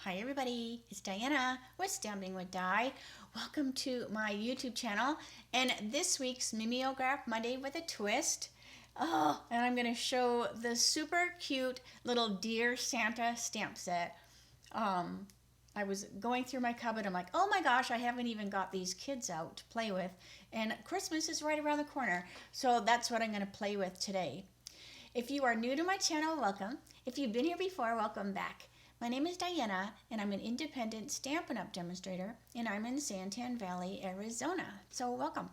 Hi everybody, it's Diana with Stamping with Di. Welcome to my YouTube channel and this week's Mimeograph Monday with a Twist. Oh, and I'm going to show the super cute little Dear Santa stamp set. I was going through my cupboard, I'm like, oh my gosh, I haven't even got these kids out to play with, and Christmas is right around the corner, so that's what I'm going to play with today. If you are new to my channel, welcome. If you've been here before, welcome back. My name is Diana, and I'm an independent Stampin' Up! Demonstrator, and I'm in Santan Valley, Arizona. So welcome.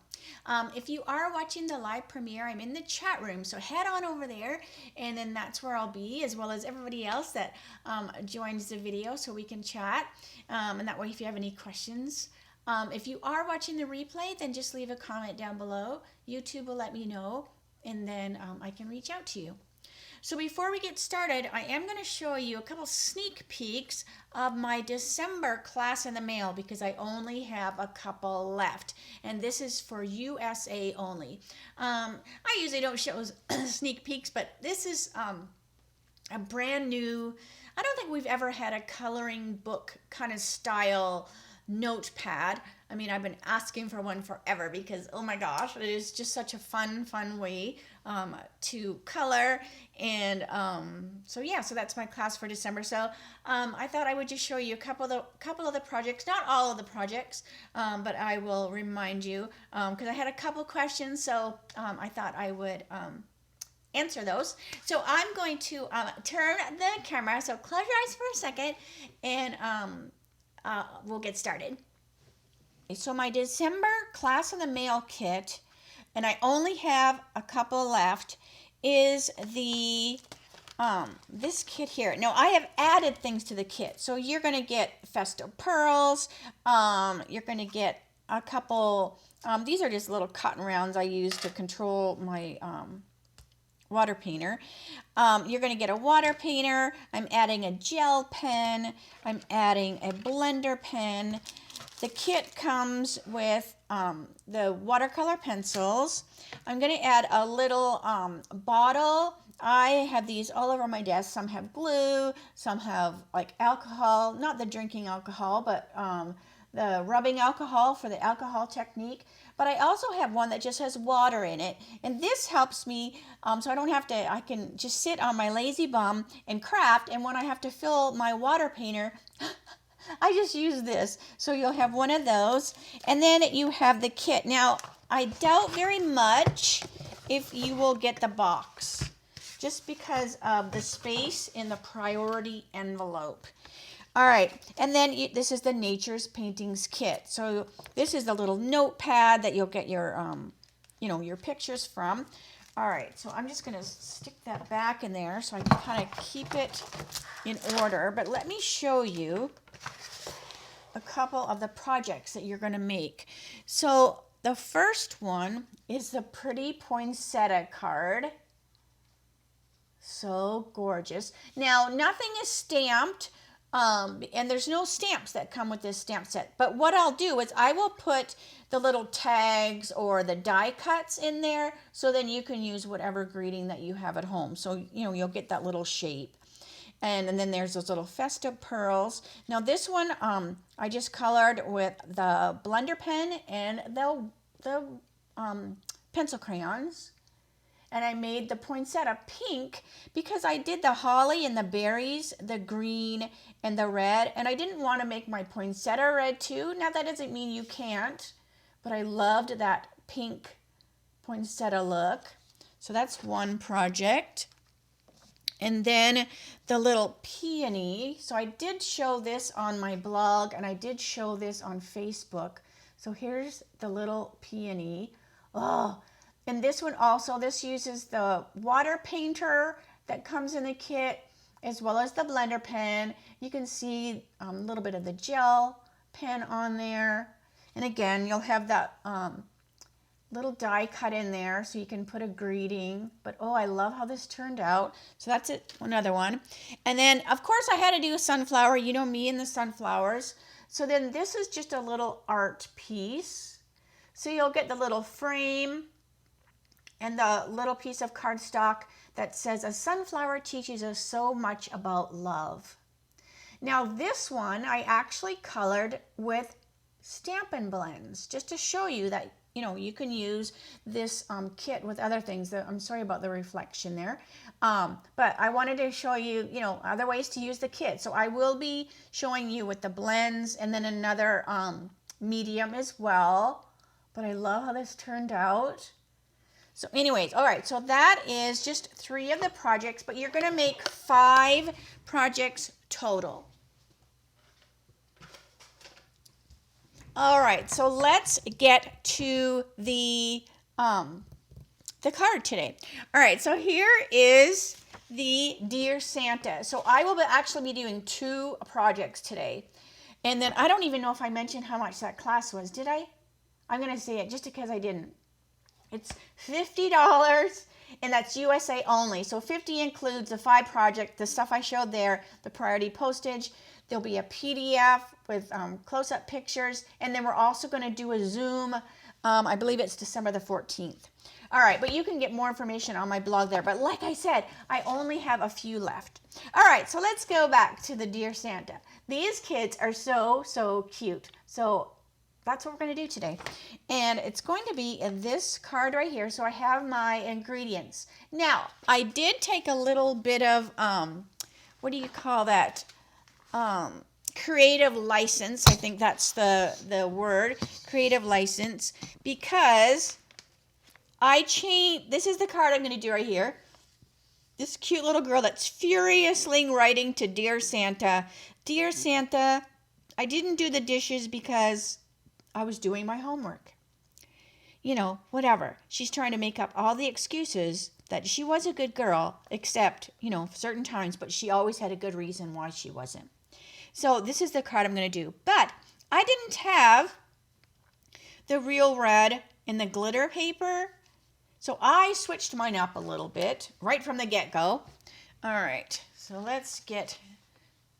If you are watching the live premiere, I'm in the chat room, so head on over there, and then that's where I'll be, as well as everybody else that joins the video, so we can chat. And that way, if you have any questions, if you are watching the replay, then just leave a comment down below. YouTube will let me know, and then I can reach out to you. So before we get started, I am going to show you a couple sneak peeks of my December class in the mail because I only have a couple left. And this is for USA only. I usually don't show sneak peeks, but this is a brand new, I don't think we've ever had a coloring book kind of style notepad. I mean, I've been asking for one forever because, oh my gosh, it is just such a fun way to color. And so yeah, so that's my class for December. So I thought I would just show you a couple of the projects, not all of the projects, but I will remind you because I had a couple questions. So I thought I would answer those. So I'm going to turn the camera. So close your eyes for a second, and we'll get started. So my December class in the mail kit, and I only have a couple left, is the this kit here. Now I have added things to the kit. So you're going to get Festo pearls. You're going to get a couple, these are just little cotton rounds I use to control my water painter. You're going to get a water painter. I'm adding a gel pen. I'm adding a blender pen. The kit comes with the watercolor pencils. I'm going to add a little bottle. I have these all over my desk. Some have glue, some have like alcohol, not the drinking alcohol, but the rubbing alcohol for the alcohol technique. But I also have one that just has water in it. And this helps me so I don't have to, I can just sit on my lazy bum and craft. And when I have to fill my water painter, I just use this. So you'll have one of those. And then you have the kit. Now, I doubt very much if you will get the box, just because of the space in the priority envelope. All right, and then this is the Nature's Paintings kit. So this is the little notepad that you'll get your, your pictures from. All right, so I'm just gonna stick that back in there so I can kind of keep it in order. But let me show you a couple of the projects that you're gonna make. So the first one is the pretty poinsettia card. So gorgeous. Now, nothing is stamped. And there's no stamps that come with this stamp set. But what I'll do is I will put the little tags or the die cuts in there, so then you can use whatever greeting that you have at home. So, you'll get that little shape. And then there's those little festive pearls. Now this one, I just colored with the blender pen and the pencil crayons. And I made the poinsettia pink because I did the holly and the berries, the green and the red. And I didn't want to make my poinsettia red too. Now that doesn't mean you can't, but I loved that pink poinsettia look. So that's one project. And then the little peony. So I did show this on my blog and I did show this on Facebook. So here's the little peony. Oh, and this one also, this uses the water painter that comes in the kit, as well as the blender pen. You can see a little bit of the gel pen on there. And again, you'll have that little die cut in there so you can put a greeting. But oh, I love how this turned out. So that's it, another one. And then, of course, I had to do a sunflower. You know me and the sunflowers. So then this is just a little art piece. So you'll get the little frame and the little piece of cardstock that says, "A sunflower teaches us so much about love." Now this one I actually colored with Stampin' Blends, just to show you that, you know, you can use this kit with other things. I'm sorry about the reflection there. But I wanted to show you, you know, other ways to use the kit. So I will be showing you with the blends and then another medium as well. But I love how this turned out. So anyways, all right, so that is just 3 of the projects, but you're gonna make 5 projects total. All right, so let's get to the card today. All right, so here is the Dear Santa. So I will actually be doing 2 projects today. And then I don't even know if I mentioned how much that class was. Did I? I'm going to say it just because I didn't. It's $50, and that's USA only. So 50 includes the 5 projects, the stuff I showed there, the priority postage. There'll be a PDF with close-up pictures, and then we're also going to do a Zoom. I believe it's December the 14th. All right, but you can get more information on my blog there. But like I said, I only have a few left. All right, so let's go back to the Dear Santa. These kids are so cute. So that's what we're going to do today. And it's going to be in this card right here. So I have my ingredients. Now, I did take a little bit of, what do you call that? Creative license. I think that's the word, creative license, because I changed, this is the card I'm going to do right here. This cute little girl that's furiously writing to Dear Santa. Dear Santa, I didn't do the dishes because I was doing my homework. You know, whatever. She's trying to make up all the excuses that she was a good girl, except, you know, certain times, but she always had a good reason why she wasn't. So this is the card I'm going to do. But I didn't have the real red and the glitter paper. So I switched mine up a little bit right from the get-go. All right, so let's get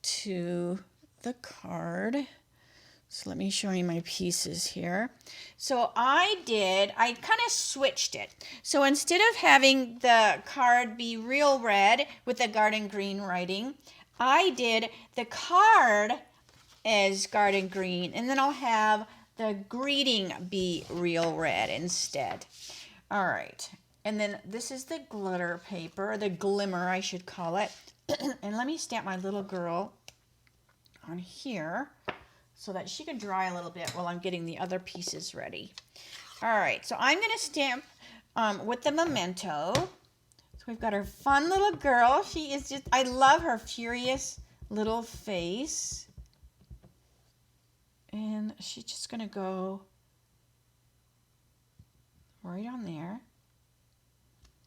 to the card. So let me show you my pieces here. So I kind of switched it. So instead of having the card be real red with the garden green writing, I did the card as garden green, and then I'll have the greeting be real red instead. All right, and then this is the glitter paper, the glimmer I should call it. And let me stamp my little girl on here so that she can dry a little bit while I'm getting the other pieces ready. All right, so I'm going to stamp with the memento. So we've got our fun little girl. She is just, I love her furious little face. And she's just going to go right on there.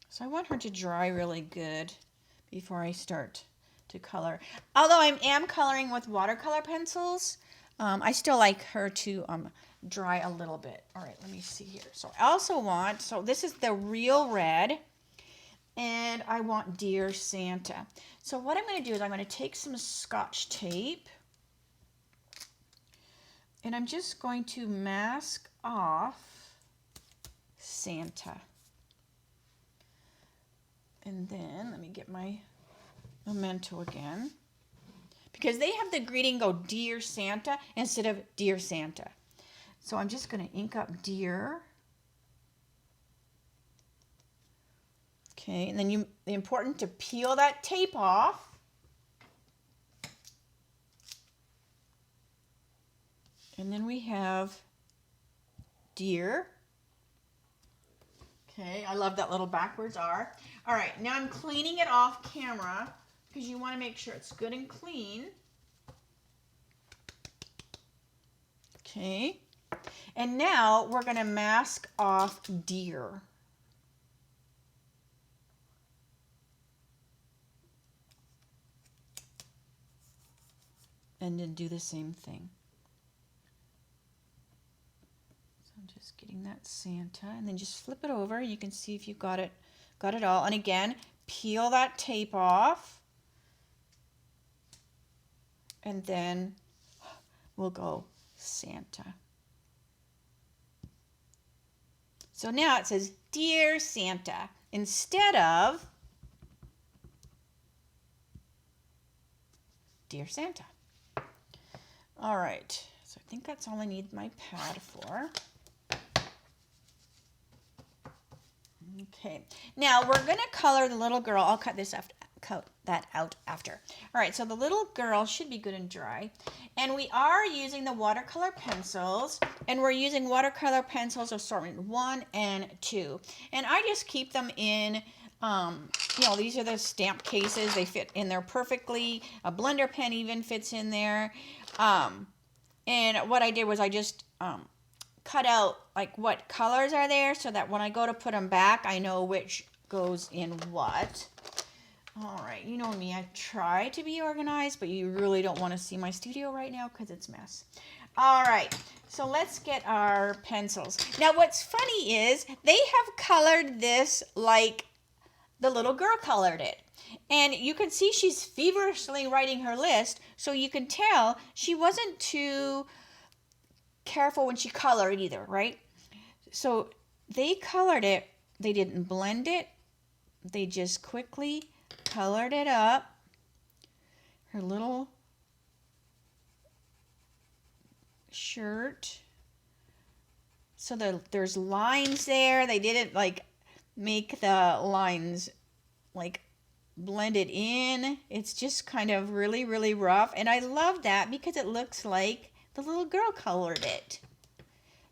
So I want her to dry really good before I start to color. Although I am coloring with watercolor pencils, I still like her to dry a little bit. All right, let me see here. So I also want, so this is the real red, and I want Dear Santa. So what I'm going to do is I'm going to take some Scotch tape, and I'm just going to mask off Santa. And then let me get my memento again, because they have the greeting go Dear Santa instead of Dear Santa. So I'm just going to ink up Dear. Okay, and then important to peel that tape off. And then we have Dear. Okay, I love that little backwards R. All right, now I'm cleaning it off camera because you want to make sure it's good and clean. Okay, and now we're going to mask off Dear. And then do the same thing. I'm just getting that Santa, and then just flip it over. You can see if you got it all. And again, peel that tape off, and then we'll go Santa. So now it says Dear Santa instead of Dear Santa. All right, so I think that's all I need my pad for. Okay, now we're gonna color the little girl. I'll cut that out after. All right, so the little girl should be good and dry. And we are using the watercolor pencils, and we're using watercolor pencils assortment 1 and 2. And I just keep them in, you know, these are the stamp cases. They fit in there perfectly. A blender pen even fits in there. And what I did was I just cut out like what colors are there so that when I go to put them back, I know which goes in what. All right, you know me, I try to be organized, but you really don't want to see my studio right now because it's a mess. All right, so let's get our pencils. Now what's funny is they have colored this like the little girl colored it. And you can see she's feverishly writing her list, so you can tell she wasn't too careful when she colored either, right? So they colored it, they didn't blend it, they just quickly colored it up. Her little shirt. So there's lines there. They didn't like make the lines like blended in. It's just kind of really, really rough. And I love that because it looks like the little girl colored it.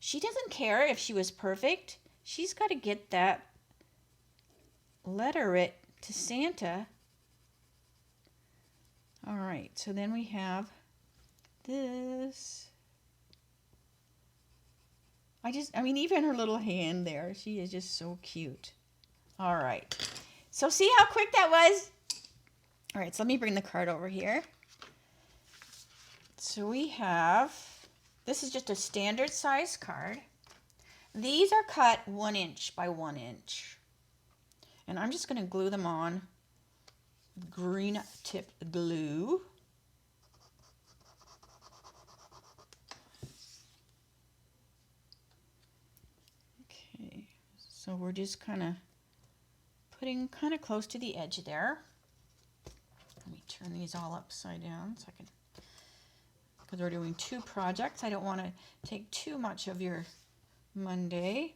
She doesn't care if she was perfect. She's got to get that letter it to Santa. All right, so then we have this. I mean, even her little hand there, she is just so cute. All right, so see how quick that was? All right, so let me bring the card over here. So we have, this is just a standard size card. These are cut 1 inch by 1 inch. And I'm just going to glue them on green tip glue. Okay, so we're just kind of putting kind of close to the edge there. Let me turn these all upside down so I can, because we're doing 2 projects. I don't want to take too much of your Monday.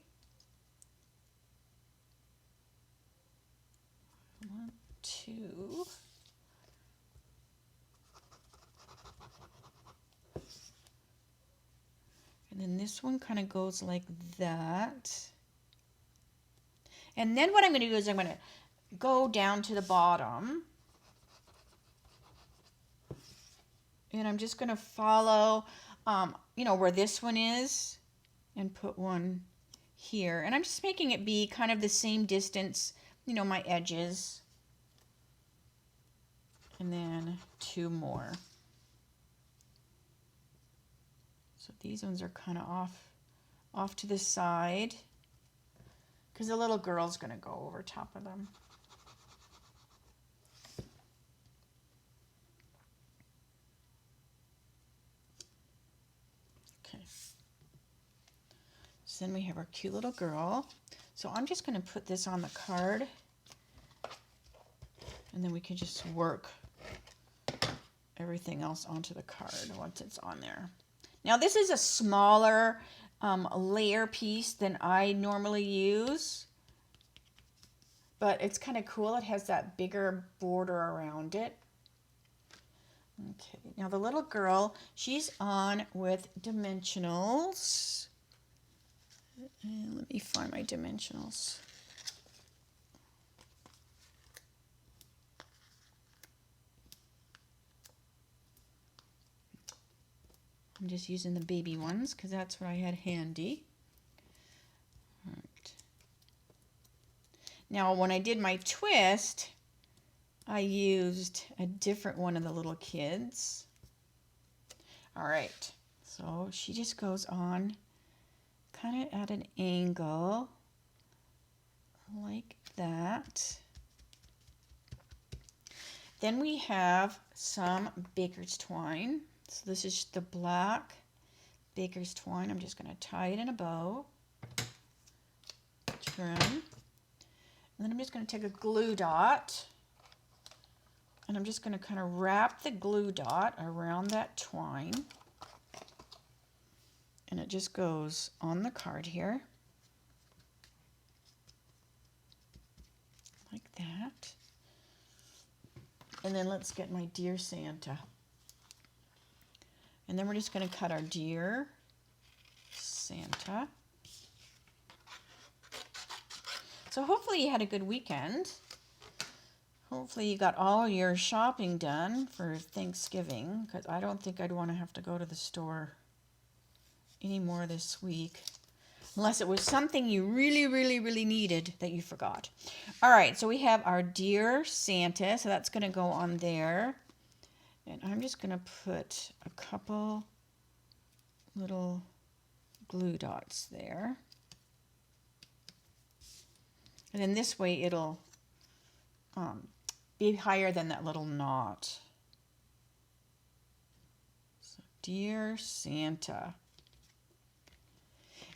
1, 2. And then this one kind of goes like that. And then what I'm going to do is I'm going to go down to the bottom. And I'm just going to follow, you know, where this one is and put one here. And I'm just making it be kind of the same distance, you know, my edges. And then 2 more. So these ones are kind of off to the side because the little girl's going to go over top of them. Okay. So then we have our cute little girl. So I'm just going to put this on the card and then we can just work everything else onto the card once it's on there. Now this is a smaller layer piece than I normally use, but it's kind of cool. It has that bigger border around it. Okay, now the little girl, she's on with dimensionals. And let me find my dimensionals. I'm just using the baby ones because that's what I had handy. All right. Now when I did my twist, I used a different one of the little kids. All right, so she just goes on kind of at an angle like that. Then we have some baker's twine. So this is the black baker's twine. I'm just going to tie it in a bow, trim, and then I'm just going to take a glue dot, and I'm just going to kind of wrap the glue dot around that twine. And it just goes on the card here. Like that. And then let's get my Dear Santa. And then we're just going to cut our Dear Santa. So hopefully you had a good weekend. Hopefully you got all your shopping done for Thanksgiving, because I don't think I'd want to have to go to the store anymore this week. Unless it was something you really, really, really needed that you forgot. All right, so we have our Dear Santa, so that's going to go on there. And I'm just going to put a couple little glue dots there. And then this way it'll be higher than that little knot. So, Dear Santa.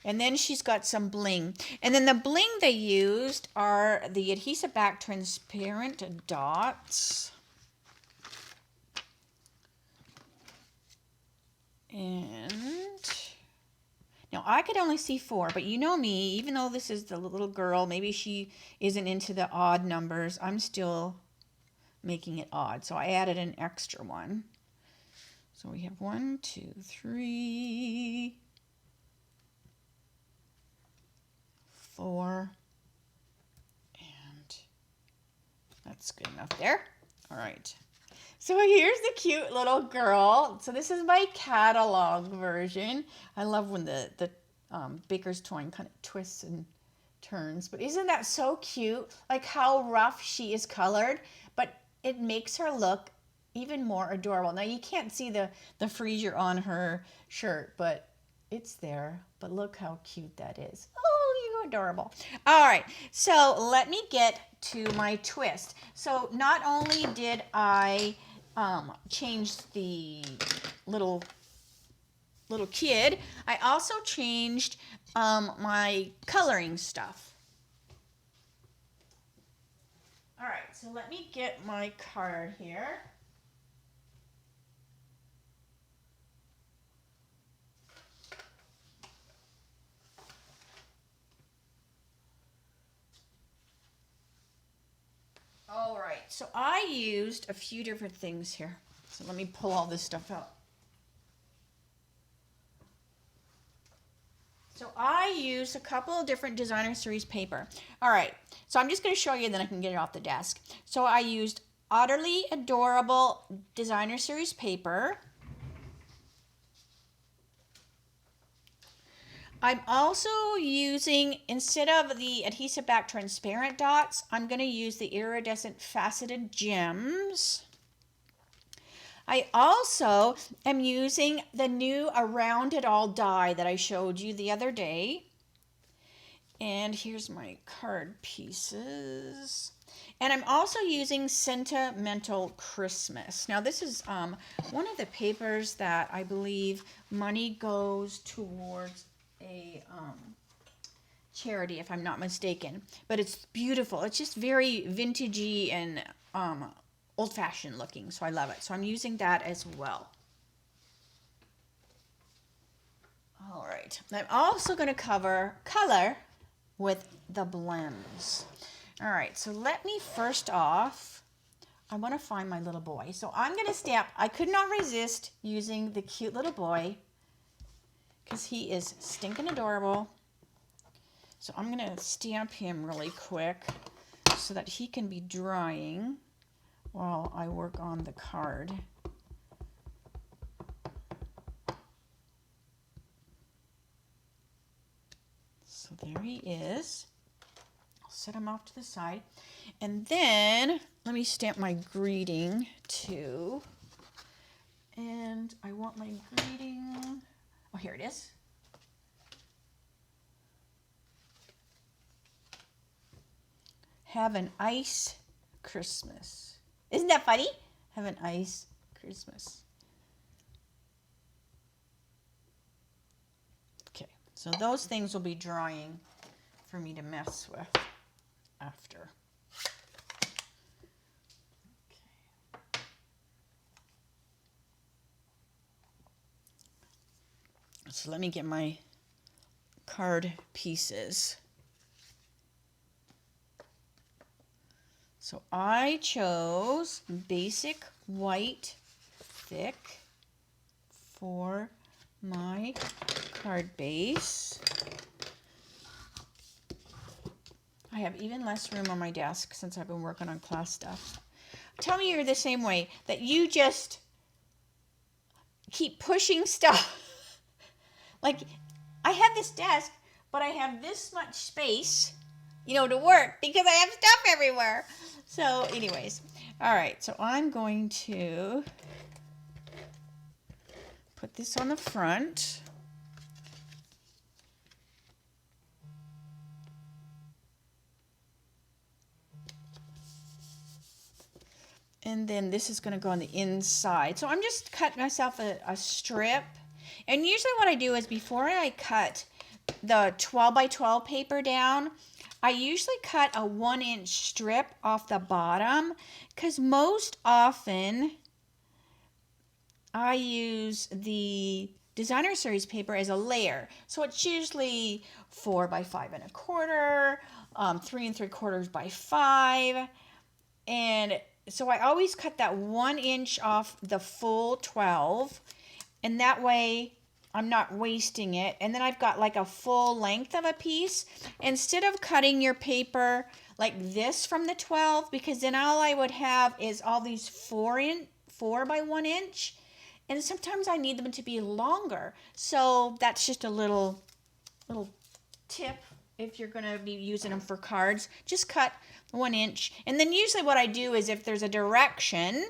And then she's got some bling. And then the bling they used are the adhesive back transparent dots. And now I could only see 4, but you know me, even though this is the little girl, maybe she isn't into the odd numbers, I'm still making it odd. So I added an extra one. So we have 1, 2, 3, 4, and that's good enough there. All right. So here's the cute little girl. So this is my catalog version. I love when the baker's twine kind of twists and turns. But isn't that so cute? Like how rough she is colored, but it makes her look even more adorable. Now you can't see the freezer on her shirt, but it's there. But look how cute that is. Oh, you're adorable. All right, so let me get to my twist. So not only did I changed the little kid, I also changed my coloring stuff. All right, so let me get my card here. All right, so I used a few different things here. So let me pull all this stuff out. So I used a couple of different designer series paper. All right, so I'm just going to show you, then I can get it off the desk. So I used Utterly Adorable designer series paper. I'm also using, instead of the adhesive back transparent dots, I'm going to use the iridescent faceted gems. I also am using the new Around It All die that I showed you the other day. And here's my card pieces. And I'm also using Sentimental Christmas. Now this is one of the papers that I believe money goes towards a charity, if I'm not mistaken. But it's beautiful. It's just very vintagey and old-fashioned looking, so I love it. So I'm using that as well. All right. I'm also going to cover color with the blends. All right, so let me first off, I want to find my little boy. So I'm going to stamp. I could not resist using the cute little boy because he is stinking adorable. So I'm going to stamp him really quick so that he can be drying while I work on the card. So there he is. I'll set him off to the side. And then let me stamp my greeting too. And I want my greeting. Oh, here it is. Have an ice Christmas. Isn't that funny? Have an ice Christmas. Okay, so those things will be drying for me to mess with after. Okay. So let me get my card pieces. So I chose basic white thick for my card base. I have even less room on my desk since I've been working on class stuff. Tell me you're the same way, that you just keep pushing stuff. Like, I have this desk, but I have this much space, you know, to work because I have stuff everywhere. So anyways, all right, so I'm going to put this on the front. And then this is going to go on the inside. So I'm just cutting myself a strip. And usually what I do is before I cut the 12 by 12 paper down, I usually cut a 1-inch strip off the bottom, because most often I use the designer series paper as a layer. So it's usually 4 by 5 1/4, 3 3/4 by 5. And so I always cut that 1 inch off the full 12, and that way I'm not wasting it. And then I've got like a full length of a piece instead of cutting your paper like this from the 12, because then all I would have is all these 4 by 1 inch, and sometimes I need them to be longer. So that's just a little tip. If you're going to be using them for cards, just cut 1 inch. And then usually what I do is if there's a direction,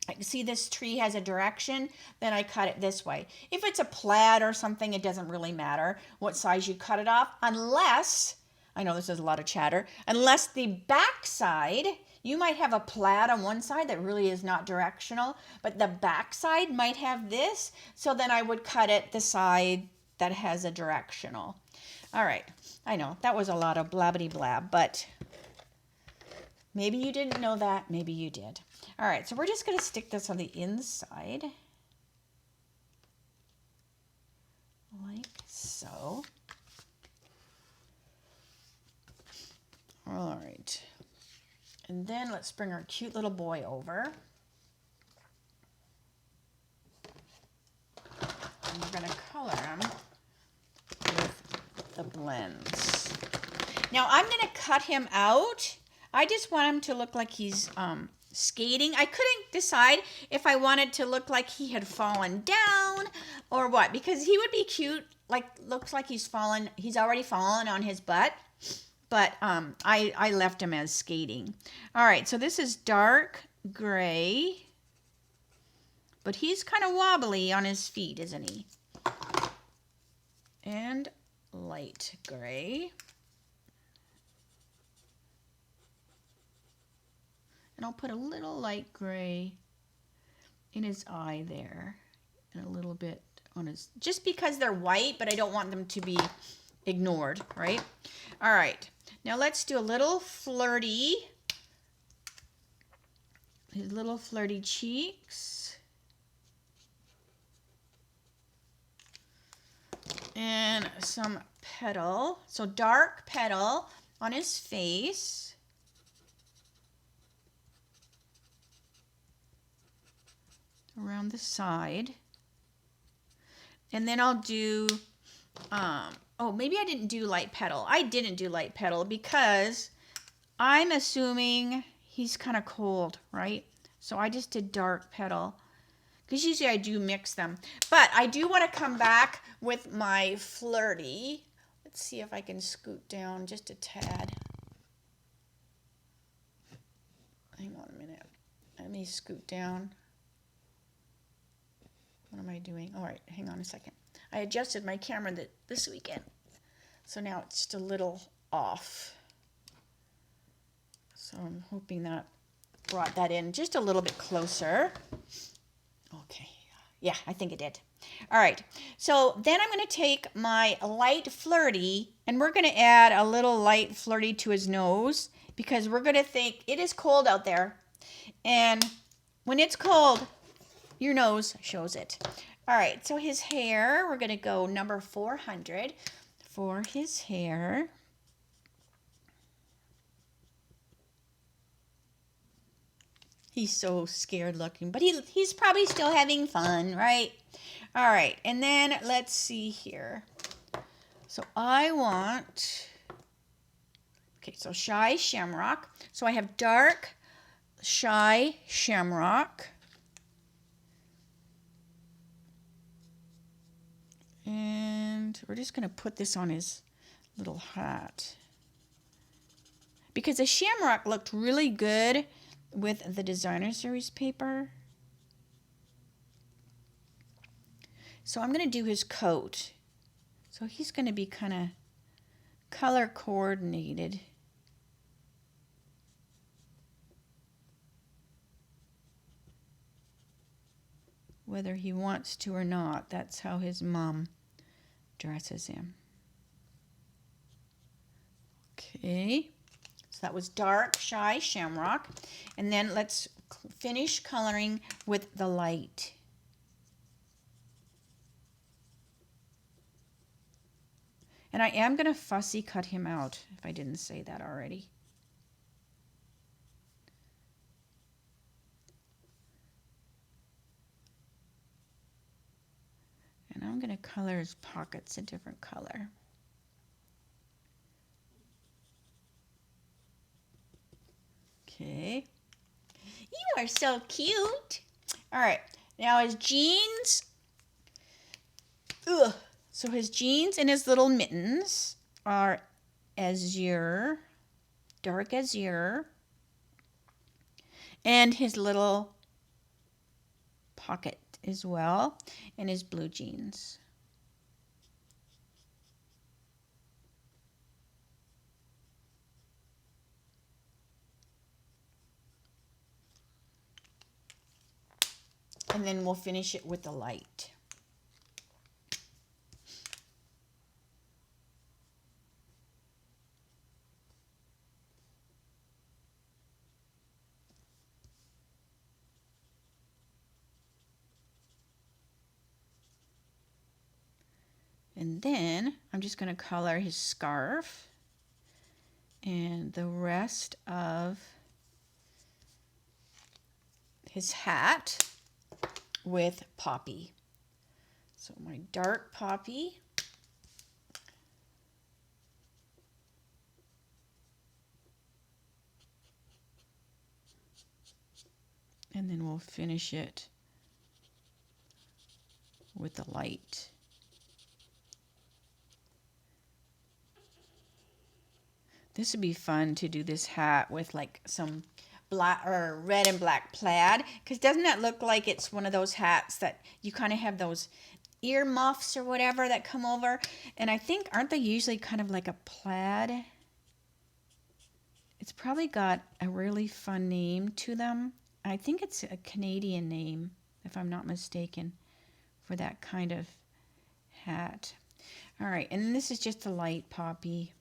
like see this tree has a direction, then I cut it this way. If it's a plaid or something, it doesn't really matter what size you cut it off, unless, I know this is a lot of chatter, unless the back side, you might have a plaid on one side that really is not directional, but the back side might have this, so then I would cut it the side that has a directional. All right, I know that was a lot of blabbity blab, but maybe you didn't know that, maybe you did. All right, so we're just going to stick this on the inside, like so. All right, and then let's bring our cute little boy over. And we're going to color him with the blends. Now I'm going to cut him out. I just want him to look like he's skating. I couldn't decide if I wanted to look like he had fallen down or what, because he would be cute, like looks like he's already fallen on his butt, but I left him as skating. All right, so this is dark gray, but he's kind of wobbly on his feet, isn't he? And light gray. And I'll put a little light gray in his eye there, and a little bit on his, just because they're white, but I don't want them to be ignored, right? All right, now let's do a little flirty, his little flirty cheeks. And some petal, so dark petal on his face. Around the side. And then I'll do, oh, maybe I didn't do light petal. I didn't do light petal because I'm assuming he's kind of cold, right? So I just did dark petal, because usually I do mix them. But I do want to come back with my flirty. Let's see if I can scoot down just a tad. Hang on a minute. Let me scoot down. What am I doing? All right, hang on a second. I adjusted my camera this weekend, so now it's just a little off. So I'm hoping that brought that in just a little bit closer. Okay, yeah, I think it did. All right, so then I'm going to take my light flirty, and we're going to add a little light flirty to his nose, because we're going to think it is cold out there, and when it's cold, your nose shows it. All right, so his hair, we're going to go number 400 for his hair. He's so scared looking, but he's probably still having fun, right? All right, and then let's see here. So I want, okay, so Shy Shamrock. So I have dark Shy Shamrock. And we're just going to put this on his little hat. Because the shamrock looked really good with the designer series paper. So I'm going to do his coat. So he's going to be kind of color coordinated. Whether he wants to or not, that's how his mom dresses him. Okay, so that was dark Shy Shamrock. And then let's finish coloring with the light. And I am going to fussy cut him out, if I didn't say that already. And I'm going to color his pockets a different color. Okay. You are so cute. All right. Now his jeans. Ugh. So his jeans and his little mittens are azure, dark azure. And his little pocket as well, and his blue jeans. And then we'll finish it with the light. And then I'm just going to color his scarf and the rest of his hat with poppy. So my dark poppy. And then we'll finish it with the light. This would be fun to do this hat with like some black or red and black plaid, because doesn't that look like it's one of those hats that you kind of have those ear muffs or whatever that come over? And I think, aren't they usually kind of like a plaid? It's probably got a really fun name to them. I think it's a Canadian name, if I'm not mistaken, for that kind of hat. All right, and this is just a light poppy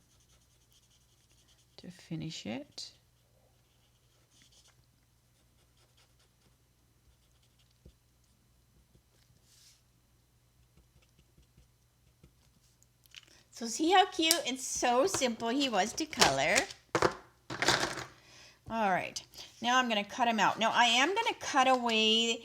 to finish it. So see how cute and so simple he was to color. All right, now I'm going to cut him out. Now I am going to cut away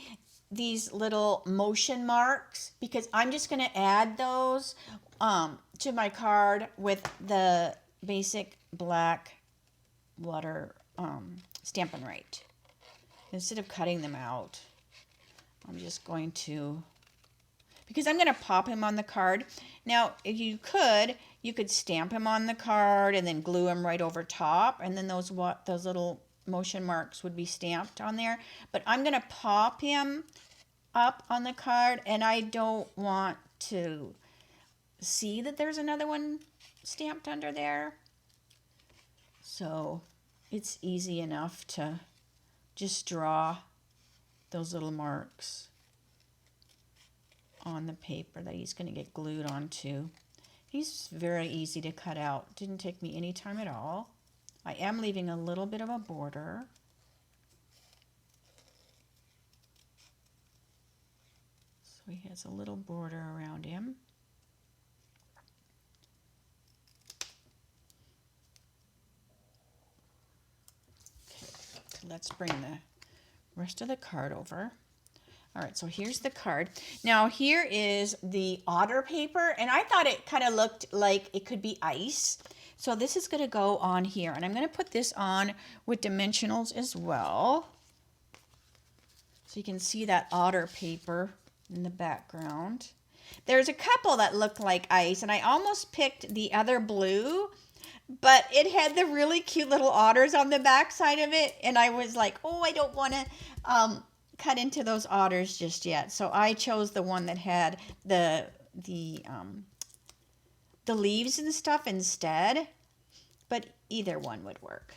these little motion marks because I'm just going to add those to my card with the basic black water Stampin' Up. Instead of cutting them out, I'm just going to, because I'm going to pop him on the card. Now, if you could stamp him on the card and then glue him right over top, and then those little motion marks would be stamped on there. But I'm going to pop him up on the card, and I don't want to see that there's another one stamped under there. So it's easy enough to just draw those little marks on the paper that he's going to get glued onto. He's very easy to cut out. Didn't take me any time at all. I am leaving a little bit of a border. So he has a little border around him. Okay, so let's bring the rest of the card over. All right, so here's the card. Now here is the otter paper, and I thought it kind of looked like it could be ice. So this is gonna go on here, and I'm gonna put this on with dimensionals as well. So you can see that otter paper in the background. There's a couple that look like ice, and I almost picked the other blue, but it had the really cute little otters on the back side of it, and I was like, oh, I don't want to cut into those otters just yet. So I chose the one that had the leaves and stuff instead, but either one would work.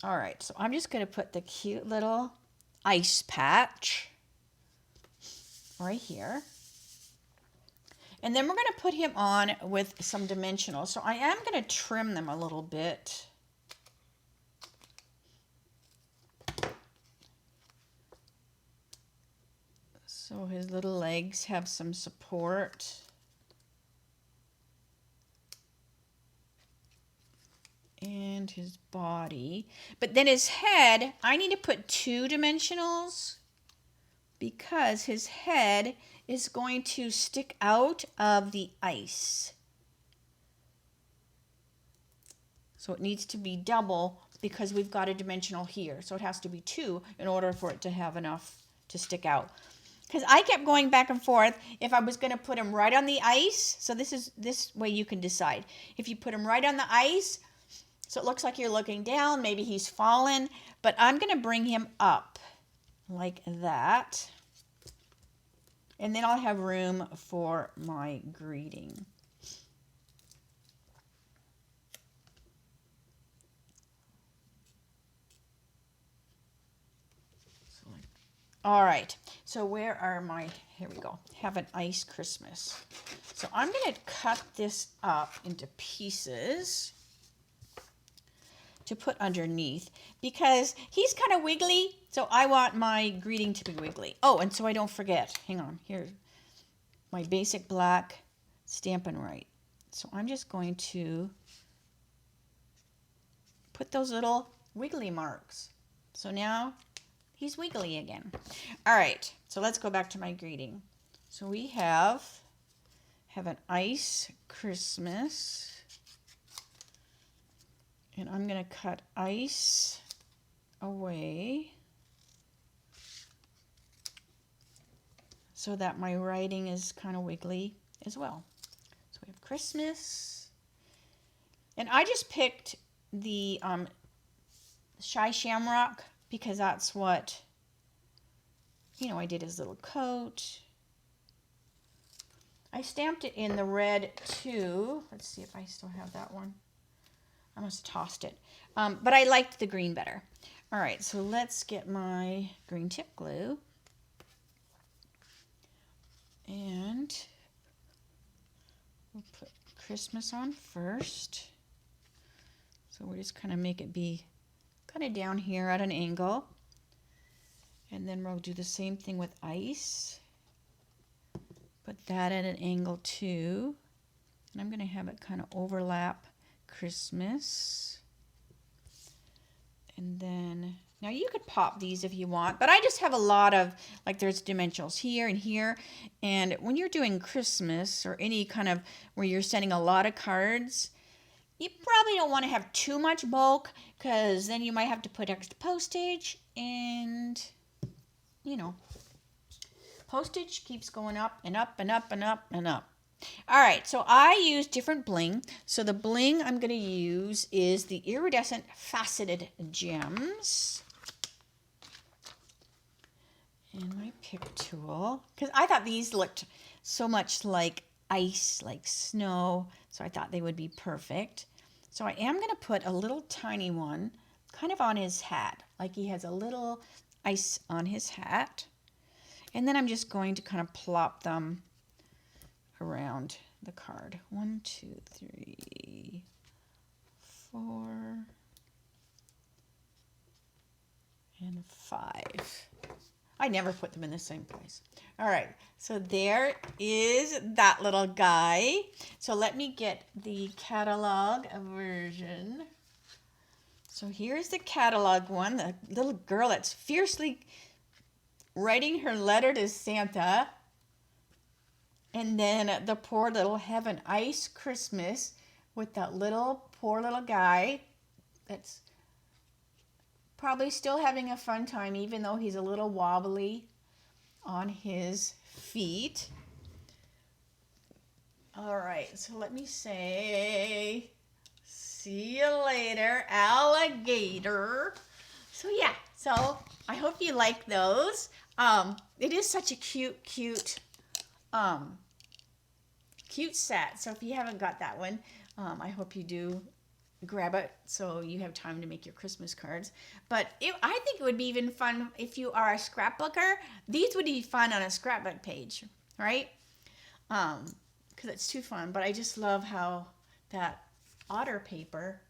All right, so I'm just going to put the cute little ice patch right here. And then we're going to put him on with some dimensionals. So I am going to trim them a little bit. So his little legs have some support. And his body. But then his head, I need to put 2 dimensionals because his head is going to stick out of the ice. So it needs to be double because we've got a dimensional here. So it has to be 2 in order for it to have enough to stick out. Because I kept going back and forth if I was going to put him right on the ice. So this way you can decide. If you put him right on the ice, so it looks like you're looking down, maybe he's fallen, but I'm going to bring him up like that. And then I'll have room for my greeting. All right, so where are my, here we go, have an ice Christmas. So I'm going to cut this up into pieces to put underneath because he's kind of wiggly, so I want my greeting to be wiggly. Oh, and so I don't forget, hang on, here's my basic black Stampin' Right. So I'm just going to put those little wiggly marks. So now he's wiggly again. All right, so let's go back to my greeting. So we have an ice Christmas. And I'm going to cut ice away so that my writing is kind of wiggly as well. So we have Christmas. And I just picked the Shy Shamrock because that's what, you know, I did his little coat. I stamped it in the red too. Let's see if I still have that one. I must have tossed it. But I liked the green better. All right, so let's get my green tip glue. And we'll put Christmas on first. So we'll just kind of make it be kind of down here at an angle. And then we'll do the same thing with ice. Put that at an angle too. And I'm going to have it kind of overlap Christmas. And then, now you could pop these if you want, but I just have a lot of, like there's dimensionals here and here. And when you're doing Christmas or any kind of where you're sending a lot of cards, you probably don't want to have too much bulk because then you might have to put extra postage and, you know, postage keeps going up and up and up and up and up. All right, so I use different bling. So the bling I'm going to use is the Iridescent Faceted Gems. And my pick tool, because I thought these looked so much like ice, like snow, so I thought they would be perfect. So I am going to put a little tiny one kind of on his hat, like he has a little ice on his hat. And then I'm just going to kind of plop them around the card. 1, 2, 3, 4, and 5. I never put them in the same place. All right, so there is that little guy. So let me get the catalog version. So here's the catalog one, the little girl that's fiercely writing her letter to Santa. And then the poor little Have an Ice Christmas with that poor little guy that's probably still having a fun time, even though he's a little wobbly on his feet. All right, so let me say, see you later, alligator. So yeah, so I hope you like those. It is such a cute set. So if you haven't got that one, I hope you do grab it so you have time to make your Christmas cards. But I think it would be even fun if you are a scrapbooker. These would be fun on a scrapbook page, right? Because it's too fun. But I just love how that otter paper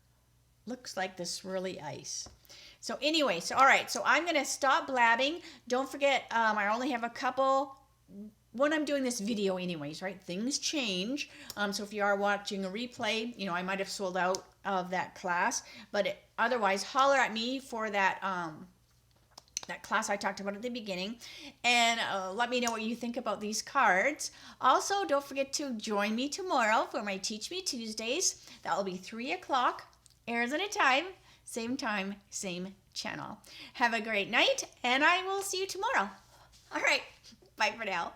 looks like the swirly ice. So anyway, all right, so I'm gonna stop blabbing. Don't forget, I only have a couple when I'm doing this video anyways, right? Things change. So if you are watching a replay, you know, I might have sold out of that class, but otherwise holler at me for that that class I talked about at the beginning, and let me know what you think about these cards. Also, don't forget to join me tomorrow for my Teach Me Tuesdays. That will be 3 o'clock Arizona time, same channel. Have a great night, and I will see you tomorrow. All right, bye for now.